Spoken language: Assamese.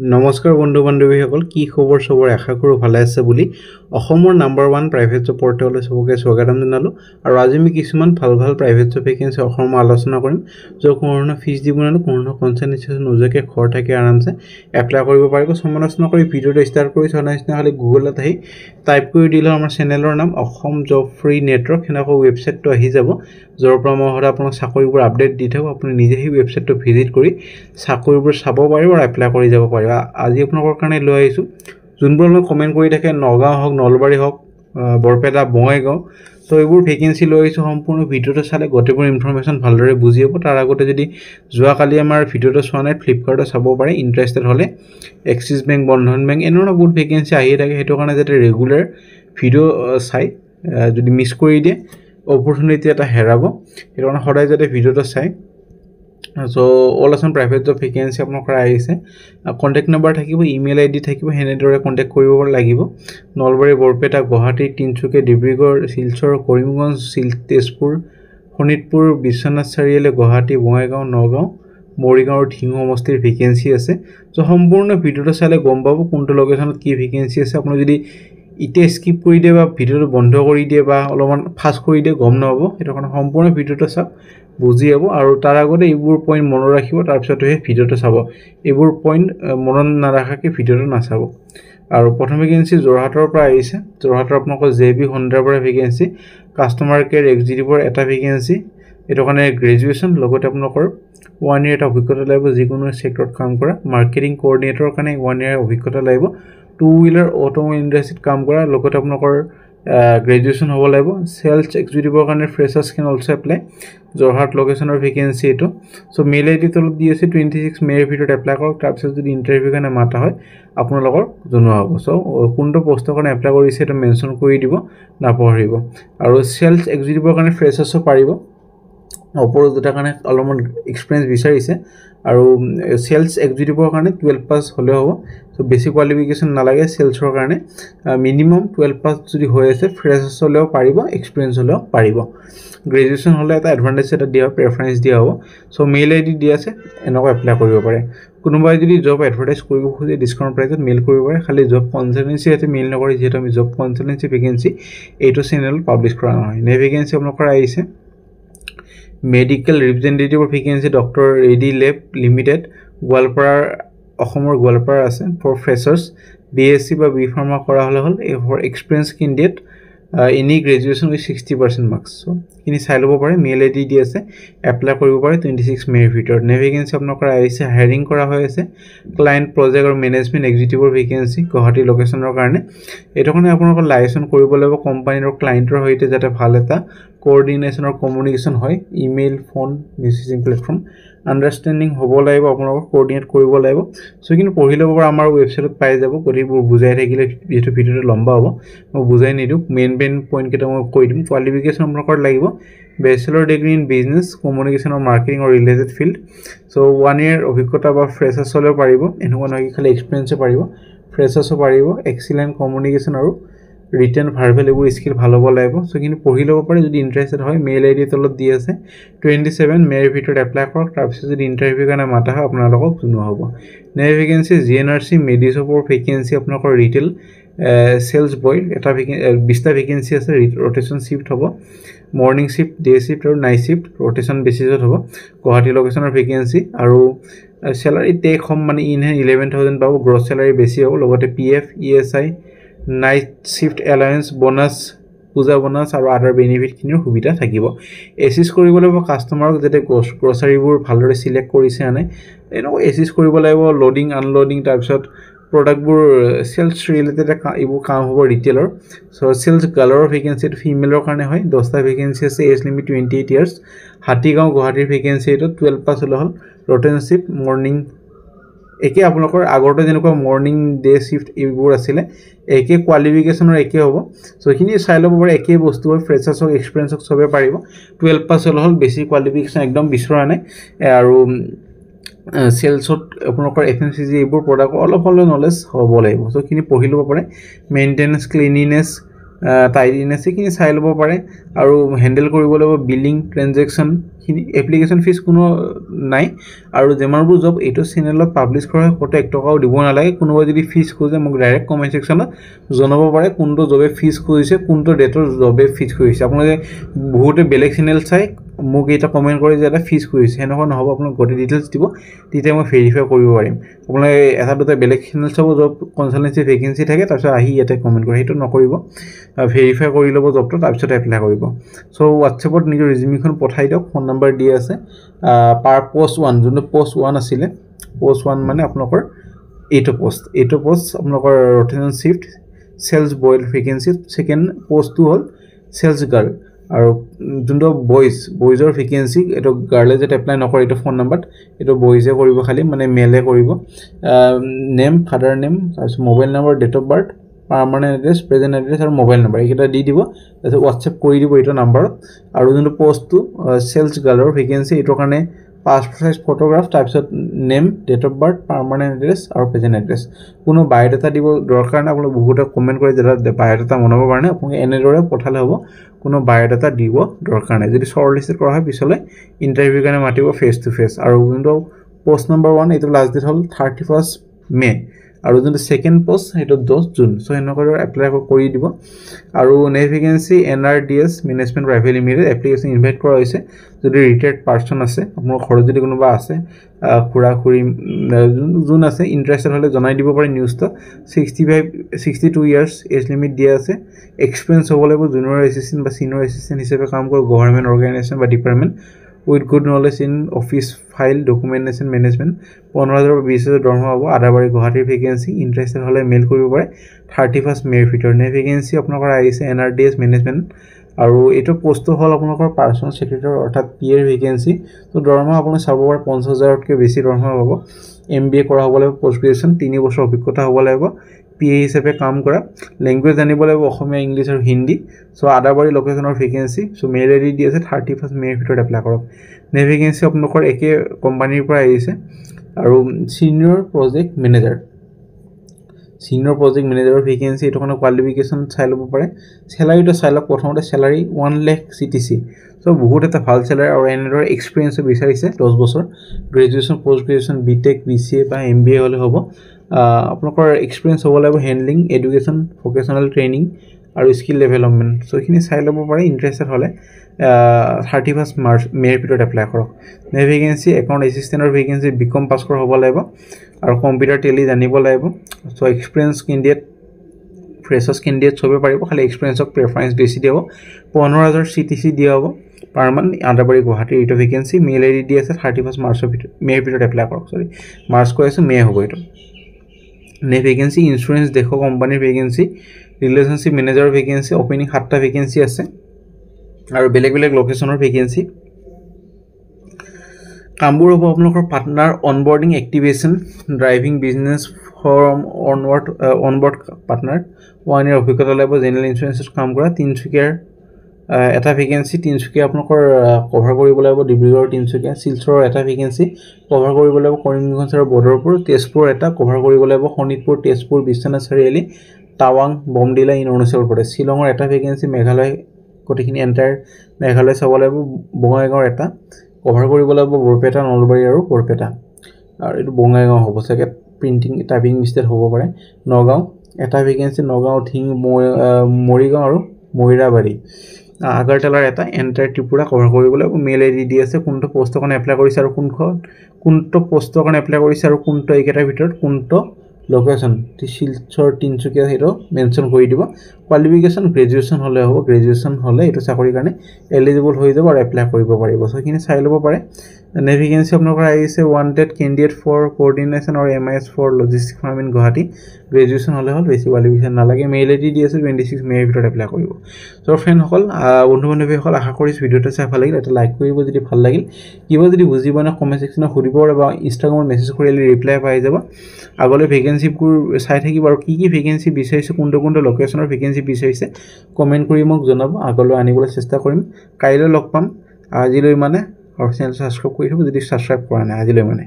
নমস্কাৰ বন্ধু বান্ধৱীসকল কি খবৰ সবৰ আশা কৰো ভালে আছে বুলি অসমৰ নাম্বাৰ 1 প্ৰাইভেট জব পৰ্টেললৈ সবকে স্বাগতম জনালো আৰু আজি আমি কিছুমান ভাল প্ৰাইভেট জব ভেকেন্সি অসমৰ আলোচনা কৰিম য'ত কোনো ফিজ দিব না কোনো কনসেন্ট্ৰেচন নজকে ঘৰ থাকে আৰামছে এপ্লাই কৰিব পাৰিব সমালোচনা কৰি ভিডিওটো ষ্টাৰ্ট কৰি সনাইছনা খালি গুগলত আহি টাইপ কৰি দিলে আমাৰ চেনেলৰ নাম অসম জব ফ্ৰী নেটৱৰ্ক হেনাকো ৱেবছাইটটো আহি যাব যৰ পৰা মই হৰা আপোনাক চাকৰিবোৰ আপডেট দি থাকো আপুনি নিজে এই ৱেবছাইটটো ভিজিট কৰি চাকৰিবোৰ চাব পাৰিব আৰু এপ্লাই কৰি যাব পাৰিব আজি আপোনালোকৰ কাৰণে লৈ আহিছো যোনবোৰ কমেন্ট কৰি থাকে নগাঁও হক নলবাৰী হক বৰপেটা বঙাইগাঁও তো এইবোৰ ভেকেন্সি লৈ আহিছো সম্পূৰ্ণ ভিডিওটো চালে গটেবোৰ ইনফৰমেশন ভালদৰে বুজি হ'ব তাৰ আগতে যদি যোৱা কালি আমাৰ ভিডিওটো চোৱা নাই ফ্লিপকাৰ্টত চাব পাৰে ইন্টাৰেস্টেড হলে এক্সিস বেংক বন্ধন বেংক এনেকুৱা বহুত ভেকেন্সি আহি থাকে হেতু কাৰণে যাতে ৰেগুলাৰ ভিডিও চাই যদি মিস কৰি দিয়ে অপৰচুনিটি এটা হেৰাব হেতু কাৰণে সদায় যাতে ভিডিওটো চাই So all of private job vacancy আপোনালোকৰ আহিছে কন্টাক্ট নম্বৰ থাকিব ইমেইল আইডি থাকিব হেনেদৰে কন্টাক্ট কৰিব লাগিব নলবাৰী বৰপেটা গুৱাহাটী তিনচুকীয়া ডিব্ৰুগড় শিলচৰ কৰিমগঞ্জ তেজপুৰ শোণিতপুৰ বিশ্বনাথ চাৰিআলি গুৱাহাটী বঙাইগাঁও নগাঁও মৰিগাঁও ঢিঙু সমষ্টিৰ ভেকেন্সি আছে সো সম্পূৰ্ণ ভিডিওটো চালে গম পাব কোনটো লোকেশনত কি ভেকেন্সি আছে আপুনি যদি ইতে স্কিপ কৰি দিয়ে বা ভিডিওটো বন্ধ কৰি দিয়ে বা অলপমান ফাস্ট কৰি দিয়ে গম নহব এটা কাৰণ সম্পূৰ্ণ ভিডিওটো চাওক বুজি যাব আৰু তাৰ আগতে এইবোৰ পইণ্ট মনত ৰাখিব তাৰ পিছতহে ভিডিওটো চাব এইবোৰ পইণ্ট মনত নাৰাখাকে ভিডিওটো নাচাব আৰু প্ৰথম ভেকেন্সি জৰহাটৰ পৰা আহিছে জৰহাটৰ আপোনালোকৰ জেবি হন্ডাৰ পৰা ভেকেন্সি কাস্টমাৰ কেয়াৰ এক্সিকিউটিভৰ এটা ভেকেন্সি এটো কাৰণে গ্ৰেজুৱেচন লগতে আপোনালোকৰ 1 ইয়াৰ অভিজ্ঞতা লাগিব যিকোনো সেক্টৰত কাম কৰা মাৰ্কেটিং কোঅৰ্ডিনেটৰৰ কাৰণে 1 ইয়াৰ অভিজ্ঞতা লাগিব 2 হুইলাৰ অটোমোবাইল ইণ্ডাষ্ট্ৰীত কাম কৰা লগতে আপোনালোকৰ গ্ৰেজুৱেচন হ'ব লাগিব সেলছ এক্সিকিউটিভৰ কাৰণে ফ্ৰেছাৰ্ছ কেন অলসো এপ্লাই জৰহাট লোকেশনৰ ভেকেন্সি এটো সো মেইল আইডি তলত দি আছে 26 মেৰ ভিতৰত এপ্লাই কৰক তাৰ পিছত যদি ইন্টাৰভিউ কাৰণে মাতা হয় আপোনালোকৰ জনোৱা হ'ব সো কোনটো পোষ্টৰ কাৰণে এপ্লাই কৰিছে এটা মেনশন কৰি দিব নাপাহৰিব আৰু সেলছ এক্সিকিউটিভৰ কাৰণে ফ্ৰেছাৰ্ছও পাৰিব ওপৰত দুটা কাৰণে অলপমান এক্সপেৰিয়েন্স বিচাৰিছে আৰু সেলছ এক্সিকিউটিভৰ কাৰণে 12 পাস হলে হ'ব সো বেসিক কোৱালিফিকেশন নালাগে সেলছৰ কাৰণে মিনিমাম 12 পাস যদি হৈ আছে ফ্ৰেছাৰ্ছ হলেও পাৰিব এক্সপেৰিয়েন্স হলেও পাৰিব গ্ৰেজুৱেচন হলে এটা এডভান্টেজ এটা দিয়া প্ৰেফাৰেন্স দিয়া হ'ব সো মেইল আইডি দি আছে এনেকৈ এপ্লাই কৰিব পাৰে কোনোবাই যদি জব এডভাৰটাইজ কৰিব খুজে ডিসকাউন্ট প্ৰাইচত মেইল কৰিব পাৰে খালি জব কনসালটেন্সি এতে মেইল নকৰি যেটো আমি জব কনসালটেন্সি ভেকেন্সি এইটো চেনেল পাবলিশ কৰা নহয় নে ভেকেন্সি আপোনালোকৰ আহিছে medical representative vacancy doctor AD lab limited Goalpara অসমৰ গোৱালপাৰা আছে ফৰ ফ্ৰেছাৰ্ছ বিএসসি বা বি ফাৰ্মা কৰা হলে for experience candidate any graduation with 60% marks so kini চাই লব পাৰে মেইল আইডি দি আছে এপ্লাই কৰিব পাৰে 26 মেৰ ভিতৰত নে ভেকেন্সি আপোনালোকৰ আহিছে হায়াৰিং কৰা হৈ আছে ক্লায়েন্ট প্ৰজেক্ট আৰু মেনেজমেন্ট এক্সিকিউটিভৰ ভেকেন্সি গুৱাহাটী লোকেশনৰ কাৰণে এটো কাৰণে আপোনালোকৰ লাইসেন্স কৰিব লাগিব কোম্পানীৰ আৰু ক্লায়েন্টৰ হৈতে যাতে ভাল এটা কোঅৰ্ডিনেশন আৰু কমিউনিকেশন হয় ইমেইল ফোন মেসেজিং প্ল্যাটফৰ্ম আন্ডাৰষ্টেণ্ডিং হ'ব লাগিব আপোনালোকৰ কোঅৰ্ডিনেট কৰিব লাগিব সো কিন্তু পঢ়ি ল'ব পৰা আমাৰ ৱেবছাইটত পাই যাব গৰিবোৰ বুজাই থাকিলে যেটো ভিডিওটো লম্বা হ'ব মই বুজাই নিদু মেইন পইণ্ট কেটা মই কৈ দিম কোৱালিফিকেশন আপোনালোকৰ লাগিব ব্যাচেলৰ ডিগ্ৰী ইন বিজনেছ কমিউনিকেশন আৰু মাৰ্কেটিং আৰু ৰিলেটেড ফিল্ড সো 1 ইয়াৰ অভিজ্ঞতা বা ফ্ৰেছাৰ্ছ হলেও পাৰিব এনেকুৱা নহয় খালি এক্সপেৰিয়েন্সও পাৰিব ফ্ৰেছাৰ্ছও পাৰিব এক্সিলেন্ট কমিউনিকেশন আৰু ৰিটেন ভাৰ্বেল এবোৰ স্কিল ভাল হ'ব লাগিব সো কিন্তু পঢ়ি ল'ব পাৰে যদি ইন্টাৰেস্টেড হয় মেইল আইডি তলত দি আছে 27 মেৰ ভিতৰত এপ্লাই কৰক তাৰ পিছত যদি ইন্টাৰভিউ কাৰণে মাতা হয় আপোনালোকক জনোৱা হ'ব নে ভেকেন্সি জিএনআৰসি মেডিছপৰ ভেকেন্সি আপোনালোকৰ ৰিটেল সেলছ বয় এটা 20টা ভেকেন্সি আছে ৰটেশন শিফট হ'ব মৰ্নিং শিফট ডে শিফট আৰু নাইট শিফট ৰটেশন বেচিছত হ'ব গুৱাহাটী লোকেশনৰ ভেকেন্সি আৰু স্যালাৰি টেক হোম মানে ইন 11000 পাব গ্ৰছ স্যালাৰি বেছি হ'ব লগতে PF ESI night shift alliance bonus পূজা বোনাস আৰু আদাৰ বেনিফিট কিনিৰ সুবিধা থাকিব এসিস কৰিব লাগিব কাস্টমাৰক যেতে গ্ৰছাৰীবোৰ ভালদৰে সিলেক্ট কৰিছে আনে এনেকৈ এসিস কৰিব লাগিব লোডিং আনলোডিং তাৰ পিছত প্ৰডাক্টবোৰ সেলছ ৰিলেটেড এইবোৰ কাম হ'ব ৰিটেইলৰ সো সেলছ গালৰ ভেকেন্সি ফিমেলৰ কাৰণে হয় 10টা ভেকেন্সি আছে এজ লিমিট 28 ইয়াৰ্স হাতীগাঁও গুৱাহাটীৰ ভেকেন্সি এটো 12 পাস হল ৰটেশন শিফট মৰ্নিং একে আপোনালোকৰ আগৰতে যেনেকুৱা মৰ্নিং ডে শিফট এইবোৰ আছিল একে কোৱালিফিকেশনৰ একে হ'ব সো খিনি চাই ল'ব পাৰে একে বস্তু হয় ফ্ৰেছাৰ্ছক এক্সপেৰিয়েন্সক সবে পাৰিব 12 পাস হল বেছি কোৱালিফিকেশন একদম বিচৰা নাই আৰু সেলছত আপোনালোকৰ এফএমসিজি এইবোৰ প্ৰডাক্ট অলপ নলেজ হ'ব লাগিব সো খিনি পঢ়ি ল'ব পাৰে মেইনটেনেন্স ক্লিনিনেস টাইডিনেস খিনি চাই ল'ব পাৰে আৰু হ্যান্ডেল কৰিব লাগিব বিলিং ট্ৰানজাকশন খিনি এপ্লিকেশন ফিজ কোনো নাই আৰু যেমাৰবোৰ জব এইটো চেনেলত পাব্লিছ কৰা হয় কত 1 টকাও দিব নালাগে কোনোবা যদি ফিজ খোজে মোক ডাইৰেক্ট কমেন্ট সেকশনত জনাব পাৰে কোনটো জবে ফিজ খুজিছে কোনটো ডেটৰ জবে ফিজ খুজিছে আপোনালোকে বহুতে বেলেগ চেনেল চাই মোক এটা কমেন্ট কৰে যে এটা ফিজ খুজিছে হেনকা নহব আপোনাক গটে ডিটেইলছ দিব তেতিয়া মই ভেৰিফাই কৰিব পাৰিম আপোনালোকে এটা দুটা বেলেগ চেনেল চাব জব কনসালটেন্সি ভেকেন্সি থাকে তাৰপিছত আহি ইয়াতে কমেন্ট কৰে হেতু নকৰিব ভেৰিফাই কৰি লব জবটো তাৰপিছত এপ্লাই কৰিব সো WhatsAppত নিজৰ ৰিজিউমিখন পঠাই দিয়ক ফোন নম্বৰ দি আছে পাৰ পোষ্ট 1 যোনটো পোষ্ট 1 আছিল পোষ্ট 1 মানে আপোনালোকৰ এইটো পোষ্ট আপোনালোকৰ rotation shift sales boy vacancy second post to all sales girl আৰু যোনটো বয়জৰ ভেকেন্সি এটো গাৰ্লে যে এপ্লাই নকৰে এটো ফোন নম্বৰ এটো বয়জে কৰিব খালি মানে মেলে কৰিব নেম ফাদাৰ নেম আৰু mobile number date of birth permanent address present address আৰ মোবাইল নাম্বাৰ এইটা দি দিব তাতে WhatsApp কৰি দিব এইটো নাম্বাৰত আৰু যোনটো পোষ্টটো সেলস গাৰ্লৰ ভেকেন্সি এটো কাৰণে পাসপোৰ্ট সাইজ ফটোগ্ৰাফ তাৰপিছত name date of birth permanent address আৰু প্ৰেজেন্ট এড্ৰেস কোনো বায়োডাটা দিব দৰকাৰ নাই আপোনাক বহুতে কমেন্ট কৰে যে বায়োডাটা মনাব কাৰণে আপোনাক এনেদৰে পঠালে হ'ব কোনো বায়োডাটা দিব দৰকাৰ নাই যদি শৰ্ট লিস্ট কৰা হয় পিছলৈ ইন্টাৰভিউ কাৰণে মাতিব ফেস টু ফেস আৰু যোনটো পোষ্ট নম্বৰ 1 এটো লাষ্ট ডেট হল 31 মে আৰু যোনটো সেকেন্ড পোষ্ট এটো 10 জুন সো এনেকৈ এপ্লাই কৰি দিব আৰু next vacancy NRDS management private limited application invite কৰা হৈছে যদি ৰিটায়াৰ্ড পাৰসন আছে আপোনাৰ ঘৰত যদি কোনোবা আছে খুৰা খুৰি যোন আছে ইন্টাৰেস্টেড হলে জনাই দিব পাৰে নিউজটো 62 ইয়াৰ্স এজ লিমিট দিয়া আছে এক্সপেৰিয়েন্স হ'ব লাগিব জুনিয়ৰ এসিস্ট্যান্ট বা সিনিয়ৰ এসিস্ট্যান্ট হিচাপে কাম কৰে গভৰ্ণমেন্ট অৰ্গানাইজেচন বা department with good knowledge in office file documentation management 15000 20,000 দৰমহা হ'ব আদাবাৰী গুৱাহাটীৰ ভেকেন্সি ইন্টাৰেস্টেড হলে মেইল কৰিব পাৰে 31 মে ভিতৰ নে ভেকেন্সি আপোনালোকৰ আহিছে NRDS মেনেজমেন্ট আৰু এটো পোষ্ট হল আপোনালোকৰ পাৰ্সোনাল সেক্ৰেটাৰী অৰ্থাৎ পিএৰ ভেকেন্সি তো দৰমহা আপুনি চাব পাৰে 50,000 তকৈ বেছি দৰমহা হ'ব MBA কৰা হ'ব লাগিব পোষ্ট গ্ৰেজুৱেচন 3 বছৰ অভিজ্ঞতা হ'ব লাগিব PA হিচাপে কাম কৰা ল্যাঙ্গুৱেজ জানিব লাগিব অসমীয়া ইংলিশ আৰু হিন্দী সো আদাবাৰী লোকেশনৰ ভেকেন্সি সো মেইল আইডি দি আছে 31 মে ভিতৰত এপ্লাই কৰক নে ভেকেন্সি আপোনালোকৰ একে কোম্পানীৰ পৰা আহিছে আৰু সিনিয়ৰ প্ৰজেক্ট মেনেজাৰৰ ভেকেন্সি এটো কোনো কোৱালিফিকেশন চাই লব পাৰে স্যালাৰিটো চাই লওক প্ৰথমতে স্যালাৰি 1 লাখ CTC সো বহুত এটা ভাল স্যালাৰি আৰু এনেদৰে এক্সপেৰিয়েন্স বিচাৰিছে 10 বছৰ graduation post graduation BTech BCA বা MBA হলে হ'ব আপোনালোকৰ এক্সপেৰিয়েন্স হ'ব লাগিব হ্যান্ডলিং এডুকেশন ভোকেশনাল ট্ৰেইনিং আৰু স্কিল ডেভেলপমেন্ট সো এখিনি চাই লব পাৰে ইন্টাৰেস্টেড হলে 31 মাৰ্চ মেৰ ভিতৰত এপ্লাই কৰক নে ভেকেন্সি একাউন্ট এসিস্ট্যান্টৰ ভেকেন্সি বিকম পাস কৰা হ'ব লাগিব আৰু কম্পিউটাৰ টেলি জানিব লাগিব so experience candidate freshers candidate সবে পাৰিব খালি এক্সপেৰিয়েন্সক প্ৰেফাৰেন্স বেছি দিব 15000 CTC দিয়া হ'ব পাৰ মান আদাবাৰী গুৱাহাটী এটো ভেকেন্সি মেইল আইডি দি আছে 31 মাৰ্চৰ ভিতৰত মেৰ ভিতৰত এপ্লাই কৰক সৰি মাৰ্চ কৈ আছে মে হ'ব এটো নে ভেকেন্সি ইন্স্যুৰেন্স দেখো কোম্পানীৰ ভেকেন্সি ৰিলেশনশিপ মেনেজাৰৰ ভেকেন্সি ওপেনিং 7টা ভেকেন্সি আছে আৰু বেলেগ লোকেশনৰ ভেকেন্সি কামবোৰ হ'ব আপোনালোকৰ partner onboarding activation driving business from onboard partner 1 year অভিজ্ঞতা লাগিব জেনাৰেল ইন্স্যুৰেন্সত কাম কৰা তিনচুকীয়াৰ এটা ভেকেন্সি তিনচুকীয়া আপোনালোকৰ কভাৰ কৰিব লাগিব ডিব্ৰুগড় তিনচুকীয়া শিলচৰৰ এটা ভেকেন্সি কভাৰ কৰিব লাগিব কৰিমগঞ্জ আৰু বদৰপুৰ তেজপুৰ এটা কভাৰ কৰিব লাগিব শোণিতপুৰ তেজপুৰ বিশ্বনাথ চাৰিআলি টাৱাং বমডিলা ইন অৰুণাচল প্ৰদেশ শিলঙৰ এটা ভেকেন্সি মেঘালয় কটিখিনি এন্টায়াৰ মেঘালয় চাব লাগিব বঙাইগাঁৱৰ এটা কভাৰ কৰিব লাগিব বৰপেটা নলবাৰী আৰু বৰপেটা আৰু এটো বঙাইগাঁও হ'ব চাগে প্ৰিন্টিং টাইপিং মিষ্টেক হ'ব পাৰে নগাঁও এটা ভেকেন্সি নগাঁও থিং মৰিগাঁও আৰু মহিৰাবাৰী আগাৰতলাৰ এটা এন্টায়াৰ ত্ৰিপুৰা কভাৰ কৰিব লাগিব মেইল আইডি দি আছে কোনটো পোষ্টৰ কাৰণে এপ্লাই কৰিছে আৰু কোনটো পোষ্টৰ কাৰণে এপ্লাই কৰিছে আৰু কোনটো এইকেটাৰ ভিতৰত কোনটো লোকেশন শিলচৰ তিনচুকীয়া হেটো মেনশন কৰি দিব কোৱালিফিকেশন গ্ৰেজুৱেচন হলে হ'ব গ্ৰেজুৱেচন হলে এটো চাকৰি কাৰণে এলিজিবল হৈ যাব আৰু এপ্লাই কৰিব পাৰিব সো কিনে চাই লব পাৰে নে ভেকেন্সি আপোনালোকৰ আহিছে ওয়ান্টেড ক্যান্ডিডেট ফৰ কোঅৰ্ডিনেশন আৰু MIS for logistic firm in Guwahati graduation হলে হ'ল বেছি কোৱালিফিকেশন নালাগে মেইল আইডি দি আছে 26 মে ভিতৰত এপ্লাই কৰিব সো ফ্ৰেন্ড সকল বন্ধু বান্ধৱীসকল আশা কৰিছো ভিডিওটো চাই ভাল লাগিল এটা লাইক কৰিব যদি ভাল লাগিল কিবা যদি বুজিব না কমেন্ট সেকশনত সুধিব বা ইনষ্টাগ্ৰামত মেছেজ কৰিলে ৰিপ্লাই পাই যাব আগলৈ ভেকেন্সিবোৰ চাই থাকিব আৰু কি ভেকেন্সি বিচাৰিছে কোনটো লোকেশনৰ ভেকেন্সি বিচাৰিছে কমেন্ট কৰি মোক জনাব আগলৈ আনিবলৈ চেষ্টা কৰিম কাইলৈ লগ পাম আজিলৈ মানে আৰু চেনেল সাবস্ক্ৰাইব কৰি থব যদি সাবস্ক্ৰাইব কৰা নাই আজিলৈ মানে